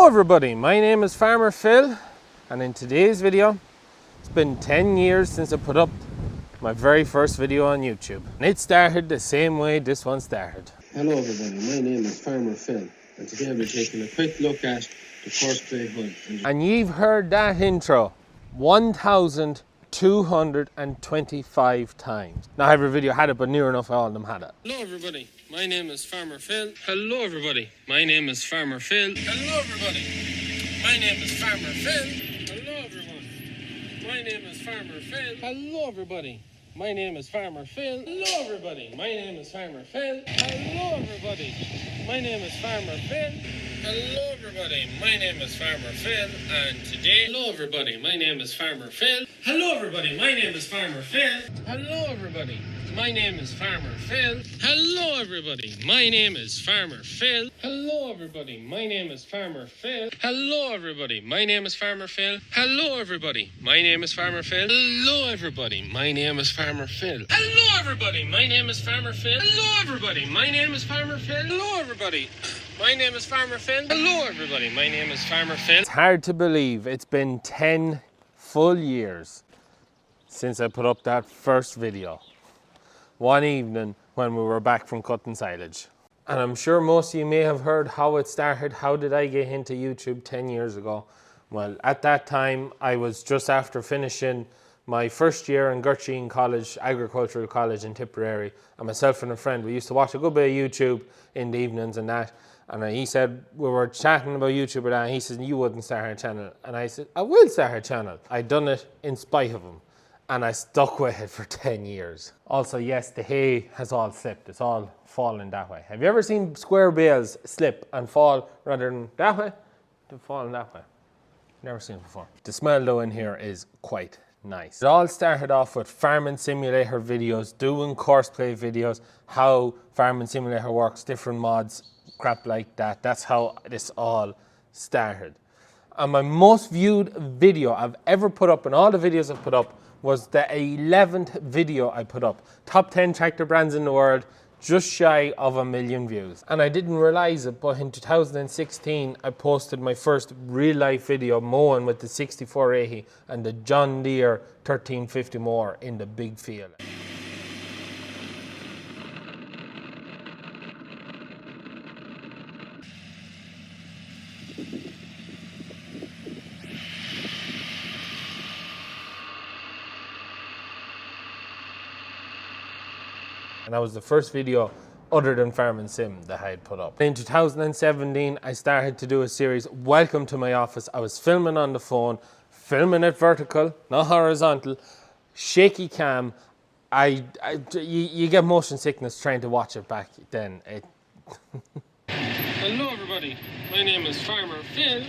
Hello everybody, my name is Farmer Phil, and in today's video, it's been 10 years since I put up my very first video on YouTube. And it started the same way this one started. Hello everybody, my name is Farmer Phil, and today I'll be taking a quick look at the first play hunt. And you've heard that intro 1,225 times. Not every video had it, but near enough all of them had it. Hello everybody, my name is Farmer Phil. Hello everybody, my name is Farmer Phil. Hello everybody, my name is Farmer Phil. Hello everyone, my name is Farmer Phil. Hello everybody, my name is Farmer Phil. Hello everybody, my name is Farmer Phil. Hello everybody, my name is Farmer Phil. Hello everybody, my name is Farmer Phil, and today, hello everybody, my name is Farmer Phil. Hello everybody, my name is Farmer Phil. Hello everybody, my name is Farmer Phil. Hello everybody, my name is Farmer Phil. Hello everybody, my name is Farmer Phil. Hello everybody, my name is Farmer Phil. Hello everybody, my name is Farmer Phil. Hello everybody, my name is Farmer Phil. Hello everybody, my name is Farmer Phil. Hello everybody, my name is Farmer Phil. Hello everybody, my name is Farmer Phil. Hello everybody, my name is Farmer Phil. It's hard to believe it's been 10 full years since I put up that first video. One evening when we were back from cutting silage. And I'm sure most of you may have heard how it started. How did I get into YouTube 10 years ago? Well, at that time, I was just after finishing my first year in Gertrude College, Agricultural College in Tipperary. And myself and a friend, we used to watch a good bit of YouTube in the evenings and that. And he said, we were chatting about YouTube and he said, you wouldn't start a channel. And I said, I will start a channel. I'd done it in spite of him. And I stuck with it for 10 years. Also, yes, the hay has all slipped. It's all fallen that way. Have you ever seen square bales slip and fall rather than that way? To fall that way. Never seen it before. The smell though in here is quite nice. It all started off with farming simulator videos, doing courseplay videos, how farming simulator works, different mods, crap like that. That's how this all started. And my most viewed video I've ever put up, and all the videos I've put up, was the 11th video I put up. Top 10 tractor brands in the world, just shy of 1 million views. And I didn't realize it, but in 2016, I posted my first real life video mowing with the 6480 and the John Deere 1350 mower in the big field. And that was the first video other than Farming Sim that I had put up. In 2017, I started to do a series, Welcome to My Office. I was filming on the phone, filming it vertical, not horizontal, shaky cam. You get motion sickness trying to watch it back then. Hello everybody, my name is Farmer Phil,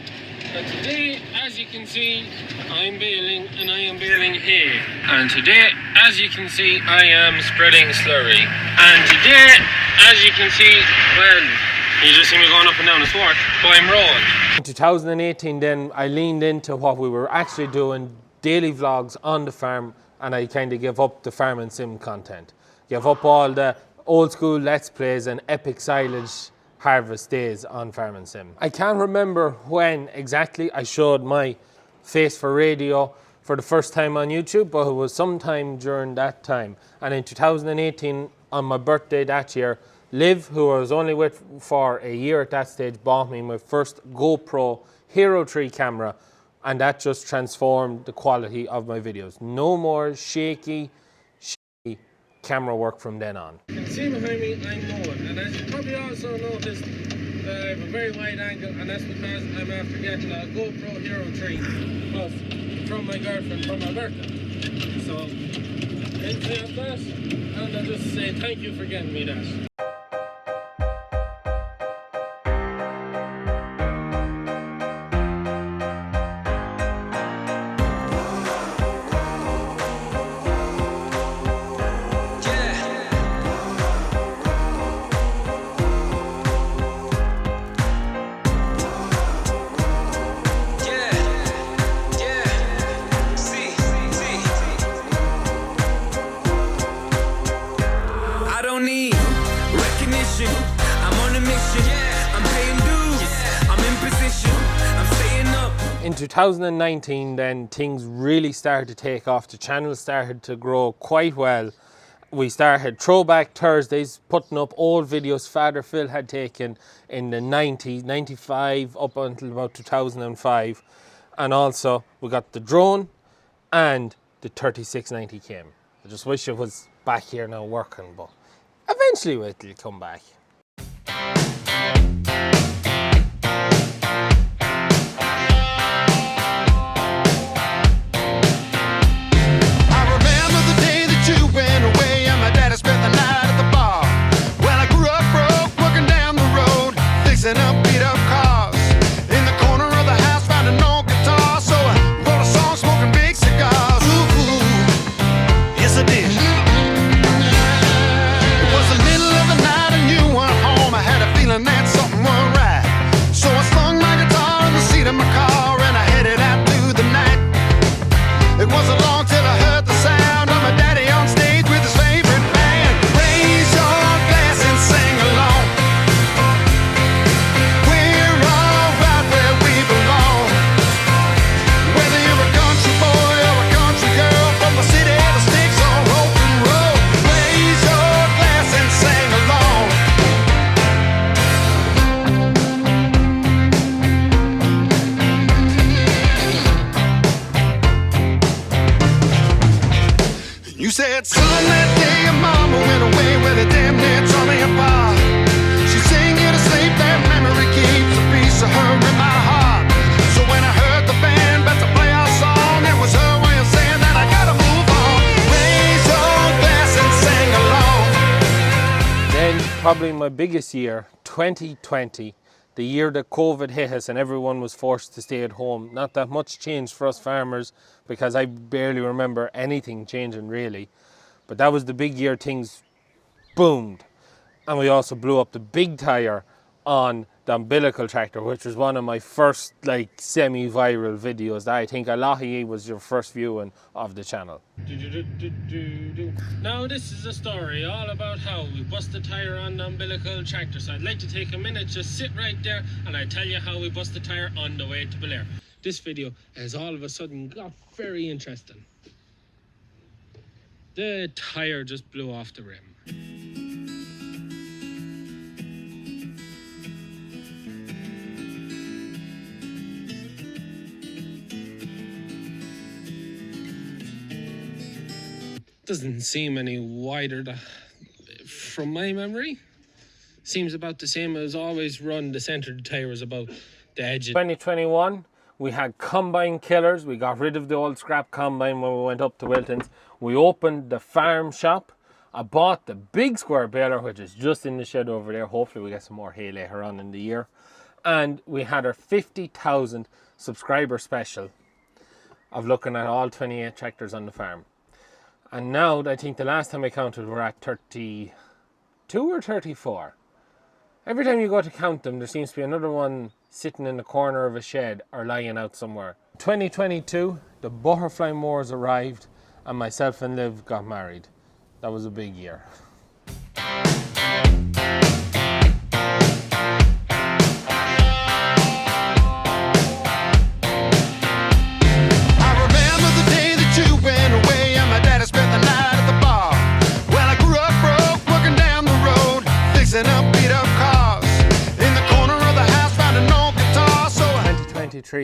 and today, as you can see, I'm baling and I am baling hay. And today, as you can see, I am spreading slurry. And today, as you can see, well, you just see me going up and down the sward, but I'm rolling. In 2018 then, I leaned into what we were actually doing, daily vlogs on the farm, and I kind of gave up the Farming Sim content. Gave up all the old school Let's Plays and epic silage harvest days on Farming Sim. I can't remember when exactly I showed my face for radio for the first time on YouTube, but it was sometime during that time. And in 2018, on my birthday that year, Liv, who I was only with for a year at that stage, bought me my first GoPro Hero 3 camera, and that just transformed the quality of my videos. No more shaky camera work from then on. You can see behind me, I'm mowing, and as you probably also noticed, I have a very wide angle, and that's because I'm after getting a GoPro Hero 3 Plus from my girlfriend for my birthday. So, I'll take that, and I'll just say thank you for getting me that. In 2019 then things really started to take off. The channel started to grow quite well. We started Throwback Thursdays, putting up old videos Father Phil had taken in the 90s, 95 up until about 2005. And also we got the drone and the 3690 came. I just wish it was back here now working, but eventually it'll come back. You said, son, that day your mama went away with a damn near tore me apart. She sang you to sleep, that memory keeps a piece of her in my heart. So when I heard the band about to play our song, it was her way of saying that I gotta move on. Raise your glass and sing along. Then probably my biggest year, 2020, the year that COVID hit us and everyone was forced to stay at home. Not that much changed for us farmers because I barely remember anything changing really. But that was the big year things boomed. And we also blew up the big tire on the umbilical tractor, which was one of my first like semi-viral videos that I think a lot of you was your first viewing of the channel. Now this is a story all about how we bust the tire on the umbilical tractor. So I'd like to take a minute, just sit right there and I tell you how we bust the tire on the way to Belair. This video has all of a sudden got very interesting. The tire just blew off the rim. Doesn't seem any wider from my memory. Seems about the same as always run. The center of the tire is about the edge. 2021, we had combine killers. We got rid of the old scrap combine when we went up to Wilton's. We opened the farm shop. I bought the big square baler, which is just in the shed over there. Hopefully we get some more hay later on in the year. And we had our 50,000 subscriber special of looking at all 28 tractors on the farm. And now, I think the last time I counted, we're at 32 or 34. Every time you go to count them, there seems to be another one sitting in the corner of a shed or lying out somewhere. 2022, the butterfly mowers arrived and myself and Liv got married. That was a big year.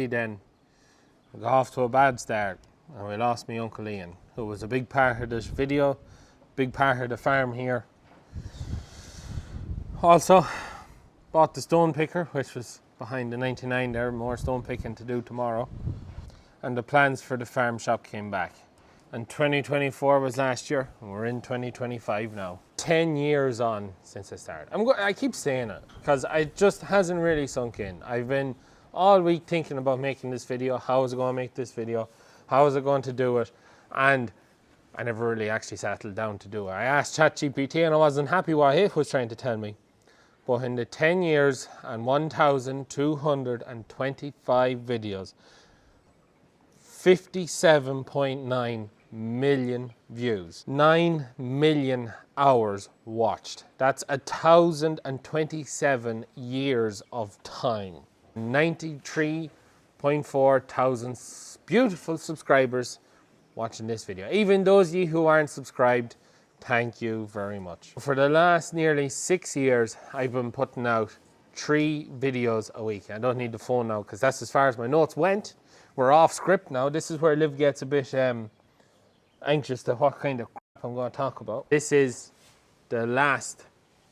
Then we got off to a bad start and we lost my Uncle Ian, who was a big part of this video, big part of the farm here. Also bought the stone picker, which was behind the 99 there, more stone picking to do tomorrow. And the plans for the farm shop came back. And 2024 was last year and we're in 2025 now. 10 years on since I started. I keep saying it because it just hasn't really sunk in. I've been all week thinking about making this video. How is I going to make this video? How is I going to do it? And I never really actually settled down to do it. I asked ChatGPT and I wasn't happy what it was trying to tell me. But in the 10 years and 1,225 videos, 57.9 million views, 9 million hours watched. That's 1,027 years of time. 93% 0.4 thousand beautiful subscribers watching this video. Even those of you who aren't subscribed, thank you very much. For the last nearly 6 years, I've been putting out 3 videos a week. I don't need the phone now because that's as far as my notes went. We're off script now. This is where Liv gets a bit anxious to what kind of crap I'm going to talk about. This is the last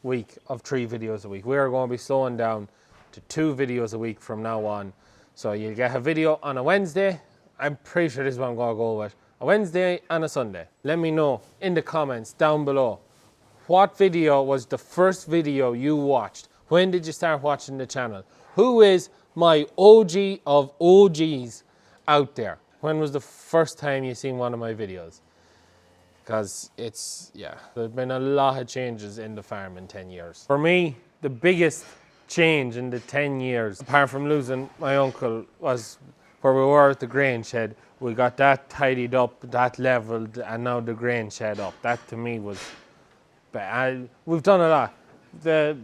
week of 3 videos a week. We are going to be slowing down to 2 videos a week from now on. So you'll get a video on a Wednesday. I'm pretty sure this is what I'm going to go with. A Wednesday and a Sunday. Let me know in the comments down below. What video was the first video you watched? When did you start watching the channel? Who is my OG of OGs out there? When was the first time you seen one of my videos? Because there's been a lot of changes in the farm in 10 years. For me, the biggest change in the 10 years, apart from losing my uncle, was where we were at the grain shed. We got that tidied up, that leveled, and now the grain shed up. That to me was bad. We've done a lot. The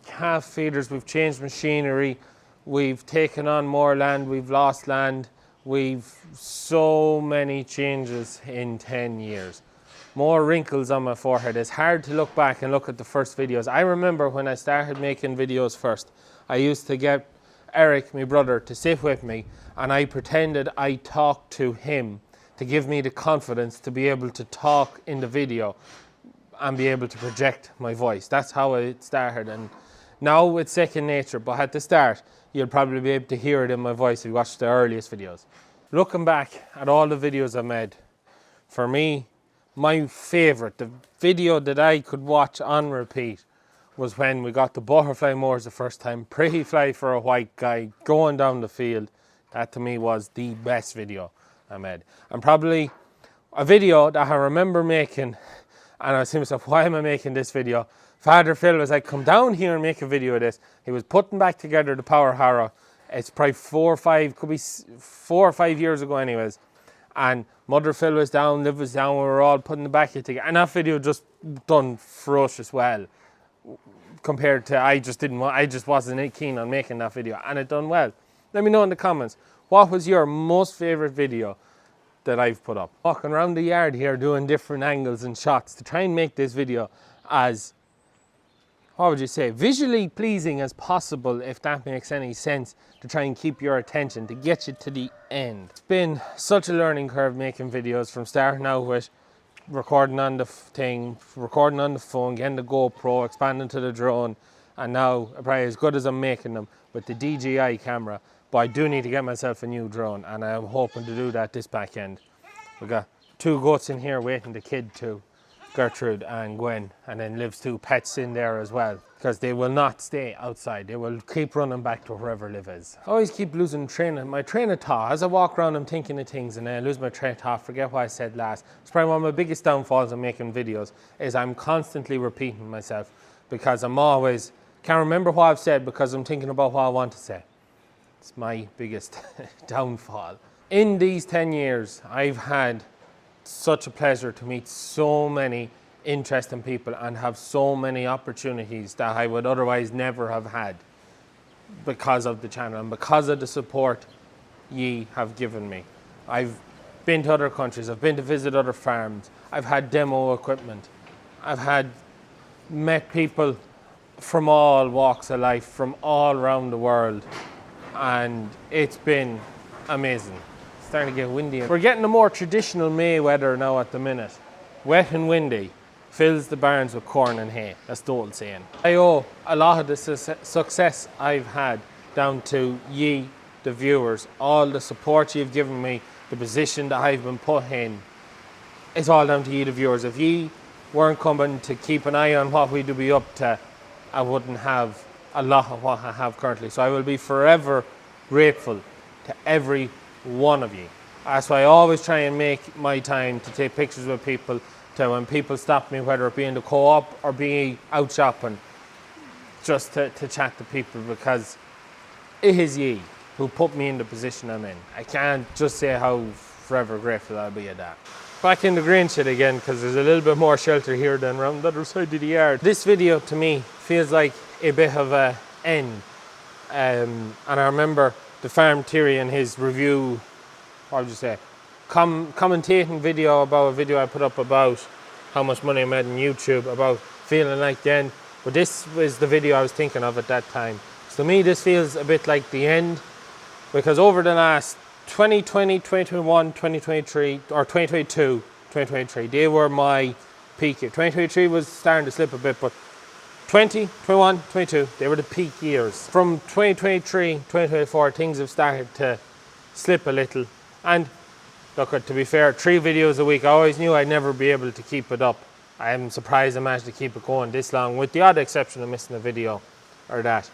calf feeders, we've changed machinery, we've taken on more land, we've lost land. We've so many changes in 10 years. More wrinkles on my forehead. It's hard to look back and look at the first videos. I remember when I started making videos first, I used to get Eric, my brother, to sit with me, and I pretended I talked to him to give me the confidence to be able to talk in the video and be able to project my voice. That's how it started, and now it's second nature, but at the start, you'll probably be able to hear it in my voice if you watch the earliest videos. Looking back at all the videos I made, for me, my favorite, the video that I could watch on repeat, was when we got the butterfly mowers the first time, pre-fly for a white guy, going down the field. That to me was the best video I made. And probably a video that I remember making, and I was thinking to myself, why am I making this video? Father Phil was like, come down here and make a video of this. He was putting back together the power harrow. It's probably 4 or 5 years ago anyways. And Mother Phil was down, Liv was down, we were all putting the back together. And that video just done ferocious well. Compared to, I just wasn't keen on making that video, and it done well. Let me know in the comments, what was your most favorite video that I've put up? Walking around the yard here doing different angles and shots to try and make this video as, what would you say, visually pleasing as possible, if that makes any sense, to try and keep your attention, to get you to the end. It's been such a learning curve making videos, from starting out with recording on the thing, recording on the phone, getting the GoPro, expanding to the drone, and now probably as good as I'm making them with the DJI camera. But I do need to get myself a new drone, and I'm hoping to do that this back end. We got 2 goats in here waiting, the kid too, Gertrude and Gwen, and then Liv's 2 pets in there as well, because they will not stay outside. They will keep running back to wherever Liv is. I always keep losing my train of thought. As I walk around, I'm thinking of things, and then I lose my train of thought, forget what I said last. It's probably one of my biggest downfalls in making videos, is I'm constantly repeating myself, because I'm always, can't remember what I've said because I'm thinking about what I want to say. It's my biggest downfall. In these 10 years, I've had such a pleasure to meet so many interesting people and have so many opportunities that I would otherwise never have had because of the channel and because of the support ye have given me. I've been to other countries, I've been to visit other farms, I've had demo equipment, I've met people from all walks of life, from all around the world, and it's been amazing. It's starting to get windy. We're getting a more traditional May weather now at the minute. Wet and windy, fills the barns with corn and hay. That's the old saying. I owe a lot of the success I've had down to ye, the viewers, all the support you've given me, the position that I've been put in. It's all down to ye, the viewers. If ye weren't coming to keep an eye on what we'd be up to, I wouldn't have a lot of what I have currently. So I will be forever grateful to every one of you. That's why I always try and make my time to take pictures with people, to when people stop me, whether it be in the co-op or be out shopping, just to chat to people, because it is ye who put me in the position I'm in. I can't just say how forever grateful I'll be at that. Back in the grain shed again, because there's a little bit more shelter here than around the other side of the yard. This video to me feels like a bit of an end. And I remember the farm theory and his review, what would you say, commentating video about a video I put up about how much money I made on YouTube, about feeling like the end. But this was the video I was thinking of at that time. So to me, this feels a bit like the end, because over the last 2020, 2021, 2023, or 2022, 2023, they were my peak year. 2023 was starting to slip a bit, but 20, 21, 22, they were the peak years. From 2023, 2024, things have started to slip a little. And look, to be fair, 3 videos a week, I always knew I'd never be able to keep it up. I am surprised I managed to keep it going this long, with the odd exception of missing a video or that.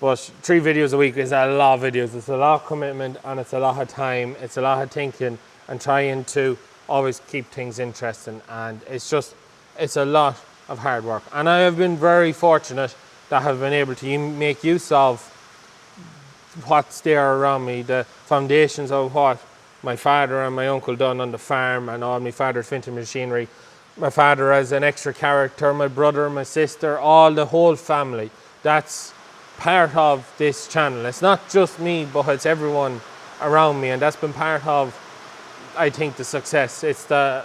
But 3 videos a week is a lot of videos. It's a lot of commitment, and it's a lot of time. It's a lot of thinking and trying to always keep things interesting. And it's a lot of hard work. And I have been very fortunate that I've been able to make use of what's there around me, the foundations of what my father and my uncle done on the farm, and all my father's vintage machinery. My father as an extra character, my brother, my sister, all the whole family. That's part of this channel. It's not just me, but it's everyone around me, and that's been part of, I think, the success. It's the,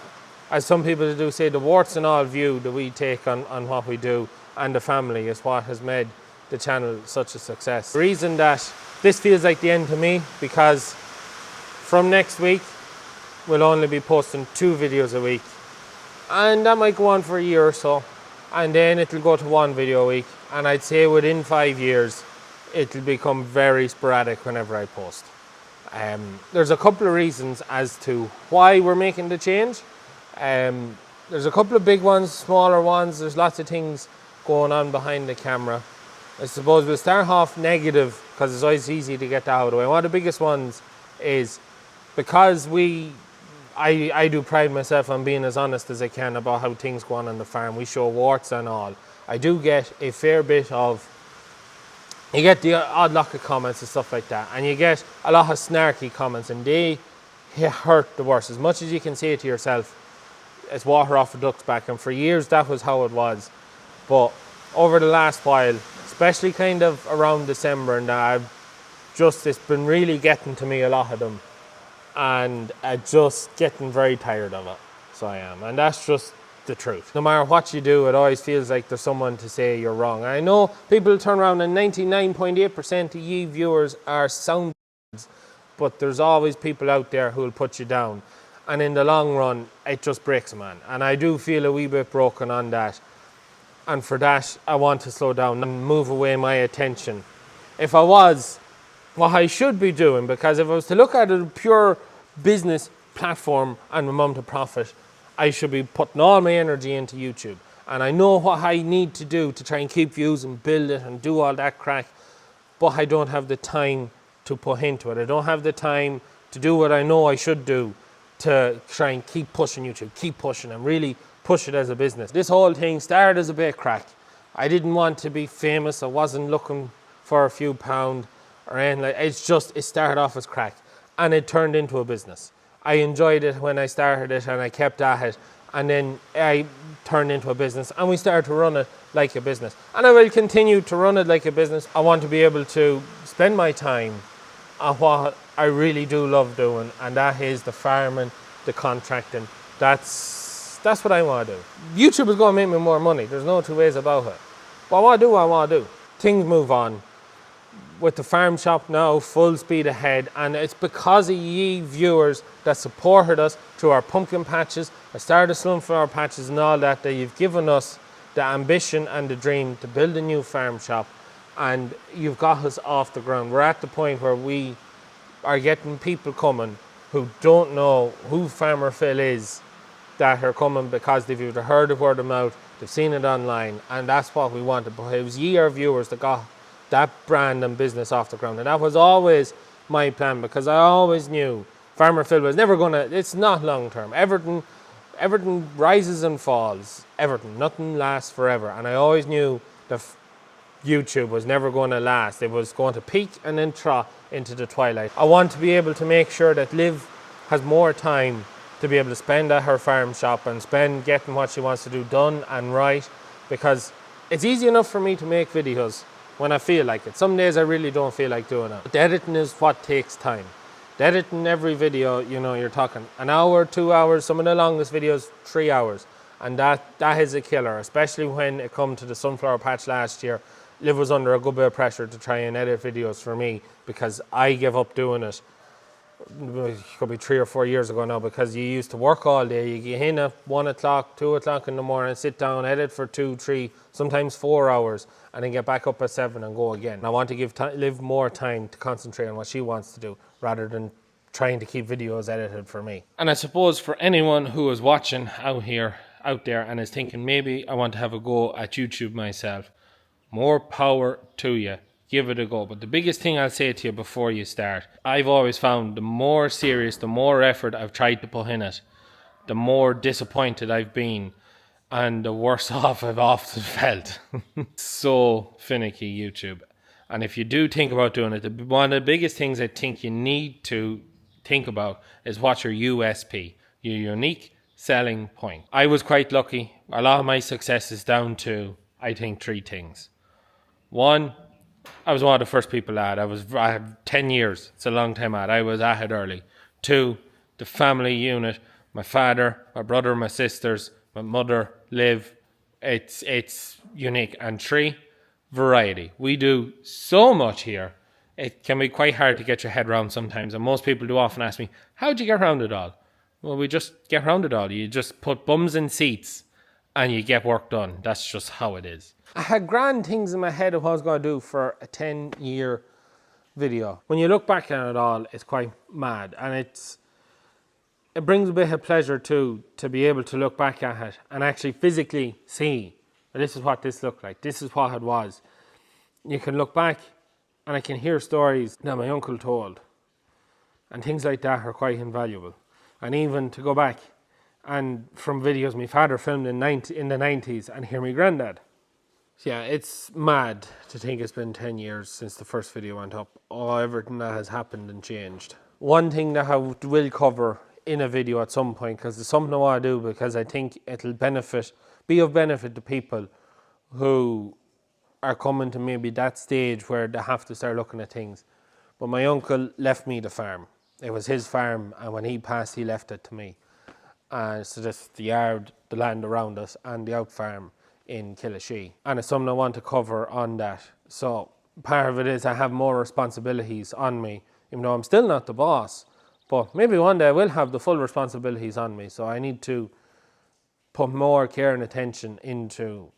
as some people do say, the warts and all view that we take on what we do, and the family is what has made the channel such a success. The reason that this feels like the end to me, because from next week we'll only be posting 2 videos a week, and that might go on for a year or so, and then it'll go to 1 video a week, and I'd say within 5 years it'll become very sporadic whenever I post. There's a couple of reasons as to why we're making the change. There's a couple of big ones, smaller ones. There's lots of things going on behind the camera. I suppose we'll start off negative, because it's always easy to get that out of the way. One of the biggest ones is because I do pride myself on being as honest as I can about how things go on the farm. We show warts and all. I do get a fair bit of, you get the odd lot of comments and stuff like that, and you get a lot of snarky comments, and they hurt the worst. As much as you can say to yourself, it's water off a duck's back, and for years that was how it was. But over the last while, especially kind of around December, and it's been really getting to me, a lot of them, and I'm just getting very tired of it. So I am, and that's just the truth. No matter what you do, it always feels like there's someone to say you're wrong. I know people turn around and 99.8% of ye viewers are sound, but there's always people out there who will put you down, and in the long run it just breaks a man, and I do feel a wee bit broken on that. And for that, I want to slow down and move away my attention. If I was, what I should be doing, because if I was to look at a pure business platform and my mum to profit, I should be putting all my energy into YouTube. And I know what I need to do to try and keep views and build it and do all that crack, but I don't have the time to put into it. I don't have the time to do what I know I should do to try and keep pushing YouTube, keep pushing and really push it as a business. This whole thing started as a bit crack. I didn't want to be famous. I wasn't looking for a few pound or anything like that. It started off as crack, and it turned into a business. I enjoyed it when I started it, and I kept at it, and then I turned into a business, and we started to run it like a business. And I will continue to run it like a business. I want to be able to spend my time on what I really do love doing, and that is the farming, the contracting. That's what I want to do. YouTube is going to make me more money. There's no 2 ways about it. But what I want to do. Things move on. With the farm shop now full speed ahead, and it's because of ye viewers that supported us through our pumpkin patches, I started sunflower patches and all that, that you've given us the ambition and the dream to build a new farm shop, and you've got us off the ground. We're at the point where we are getting people coming who don't know who Farmer Phil is, that are coming because they've either heard of word of mouth, they've seen it online, and that's what we wanted. But it was ye, our viewers, that got that brand and business off the ground, and that was always my plan, because I always knew Farmer Phil was never gonna, it's not long term. Everything rises and falls. Nothing lasts forever, and I always knew that YouTube was never going to last. It was going to peak and then drop into the twilight. I want to be able to make sure that Liv has more time to be able to spend at her farm shop and spend getting what she wants to do done and right, because it's easy enough for me to make videos, when I feel like it. Some days I really don't feel like doing it. But the editing is what takes time. The editing every video, you know, you're talking an hour, 2 hours, some of the longest videos, 3 hours. And that is a killer, especially when it come to the sunflower patch last year. Liv was under a good bit of pressure to try and edit videos for me because I gave up doing it. It could be 3 or 4 years ago now, because you used to work all day. You get in at 1 o'clock, 2 o'clock in the morning, sit down, edit for 2, 3, sometimes 4 hours, and then get back up at 7 and go again. And I want to give Liv more time to concentrate on what she wants to do rather than trying to keep videos edited for me. And I suppose for anyone who is watching out there and is thinking maybe I want to have a go at YouTube myself, more power to you. Give it a go. But the biggest thing I'll say to you before you start, I've always found the more serious, the more effort I've tried to put in it, the more disappointed I've been and the worse off I've often felt. So finicky, YouTube. And if you do think about doing it, one of the biggest things I think you need to think about is what's your USP, your unique selling point. I was quite lucky. A lot of my success is down to, I think, 3 things. 1, I was one of the first people at. I had 10 years. It's a long time at. I was at it early. 2, the family unit. My father, my brother, my sisters, my mother, Liv. It's unique. And 3, variety. We do so much here. It can be quite hard to get your head around sometimes. And most people do often ask me, how'd you get around it all? Well, we just get around it all. You just put bums in seats and you get work done. That's just how it is. I had grand things in my head of what I was going to do for a 10-year video. When you look back at it all, it's quite mad. And it brings a bit of pleasure too, to be able to look back at it and actually physically see, this is what this looked like. This is what it was. You can look back and I can hear stories that my uncle told. And things like that are quite invaluable. And even to go back and from videos my father filmed in the 90s and hear my granddad. Yeah, it's mad to think it's been 10 years since the first video went up. Oh, everything that has happened and changed. One thing that I will cover in a video at some point, because it's something I want to do, because I think it'll be of benefit to people who are coming to maybe that stage where they have to start looking at things. But my uncle left me the farm. It was his farm, and when he passed, he left it to me. So that's the yard, the land around us, and the out farm in Killashee. And it's something I want to cover on that. So part of it is I have more responsibilities on me, even though I'm still not the boss. But maybe one day I will have the full responsibilities on me. So I need to put more care and attention into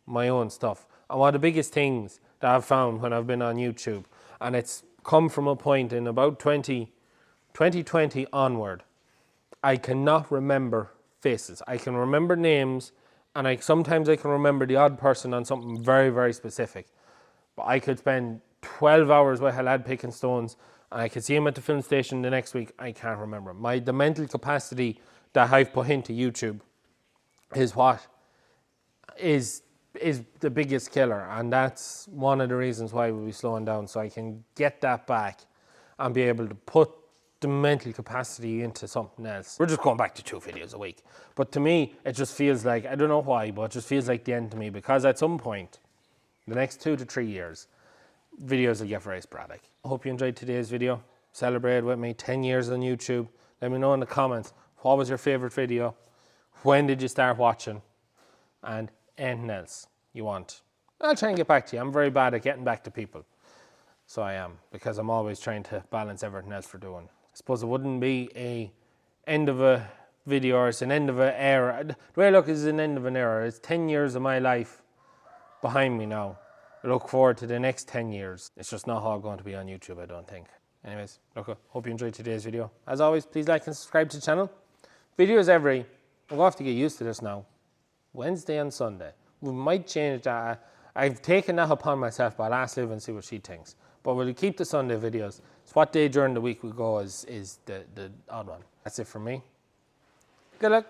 my own stuff. And one of the biggest things that I've found when I've been on YouTube, and it's come from a point in about 2020 onward, I cannot remember faces. I can remember names, and sometimes I can remember the odd person on something very, very specific. But I could spend 12 hours with a lad picking stones, and I could see him at the film station the next week. I can't remember him. The mental capacity that I've put into YouTube is what is the biggest killer, and that's one of the reasons why we'll be slowing down, so I can get that back and be able to put the mental capacity into something else. We're just going back to 2 videos a week. But to me, it just feels like, I don't know why, but it just feels like the end to me, because at some point, the next 2 to 3 years, videos will get very sporadic. I hope you enjoyed today's video. Celebrate with me 10 years on YouTube. Let me know in the comments, what was your favorite video? When did you start watching? And anything else you want. I'll try and get back to you. I'm very bad at getting back to people. So I am, because I'm always trying to balance everything else for doing. I suppose it wouldn't be a end of a video, or it's an end of an era. The way I look is an end of an era. It's 10 years of my life behind me now. I look forward to the next 10 years. It's just not all going to be on YouTube, I don't think. Anyways, look, I hope you enjoyed today's video. As always, please like and subscribe to the channel. Videos I'm going to have to get used to this now. Wednesday and Sunday. We might change that. I've taken that upon myself, but I'll ask Liv and see what she thinks. But we'll keep the Sunday videos. So what day during the week we go is the odd one. That's it from me. Good luck.